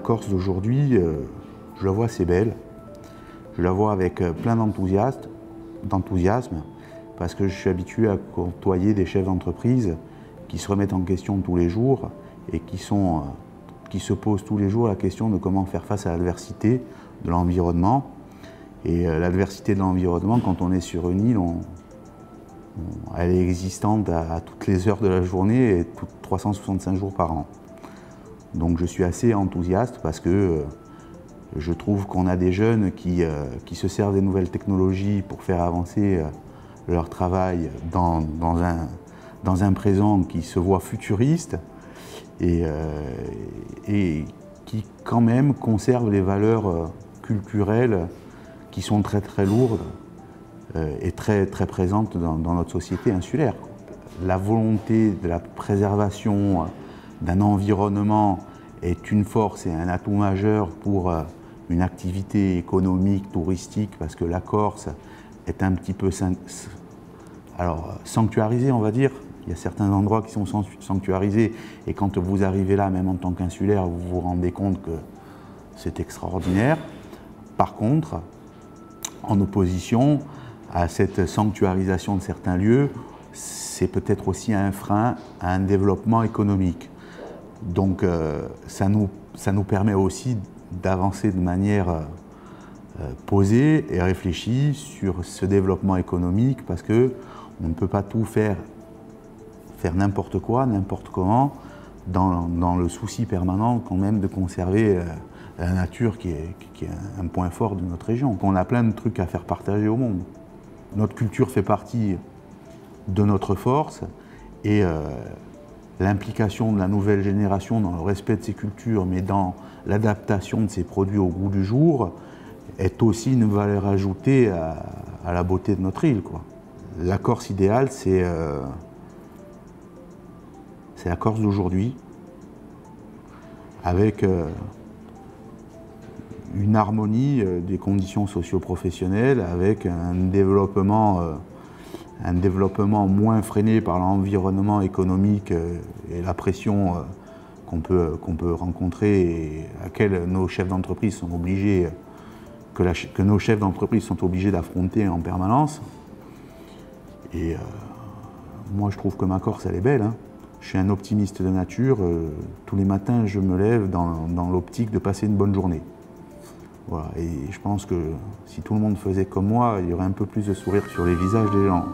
Corse d'aujourd'hui, je la vois assez belle. Je la vois avec plein d'enthousiasme, parce que je suis habitué à côtoyer des chefs d'entreprise qui se remettent en question tous les jours et qui se posent tous les jours la question de comment faire face à l'adversité de l'environnement. Et l'adversité de l'environnement, quand on est sur une île, elle est existante à toutes les heures de la journée et 365 jours par an. Donc je suis assez enthousiaste parce que je trouve qu'on a des jeunes qui se servent des nouvelles technologies pour faire avancer leur travail dans un présent qui se voit futuriste et qui quand même conserve les valeurs culturelles qui sont très très lourdes et très très présentes dans notre société insulaire. La volonté de la préservation d'un environnement est une force et un atout majeur pour une activité économique, touristique, parce que la Corse est un petit peu sanctuarisée, on va dire. Il y a certains endroits qui sont sanctuarisés et quand vous arrivez là, même en tant qu'insulaire, vous vous rendez compte que c'est extraordinaire. Par contre, en opposition à cette sanctuarisation de certains lieux, c'est peut-être aussi un frein à un développement économique. Donc ça nous permet aussi d'avancer de manière posée et réfléchie sur ce développement économique, parce qu'on ne peut pas tout faire n'importe quoi, n'importe comment, dans le souci permanent quand même de conserver la nature qui est un point fort de notre région. On a plein de trucs à faire partager au monde. Notre culture fait partie de notre force et l'implication de la nouvelle génération dans le respect de ses cultures, mais dans l'adaptation de ses produits au goût du jour, est aussi une valeur ajoutée à la beauté de notre île, quoi. La Corse idéale, c'est la Corse d'aujourd'hui, avec une harmonie des conditions socio-professionnelles, avec un développement moins freiné par l'environnement économique et la pression qu'on peut rencontrer et à laquelle nos chefs d'entreprise sont obligés, que nos chefs d'entreprise sont obligés d'affronter en permanence. Et moi je trouve que ma Corse elle est belle, hein. Je suis un optimiste de nature, tous les matins je me lève dans l'optique de passer une bonne journée. Voilà. Et je pense que si tout le monde faisait comme moi, il y aurait un peu plus de sourire sur les visages des gens.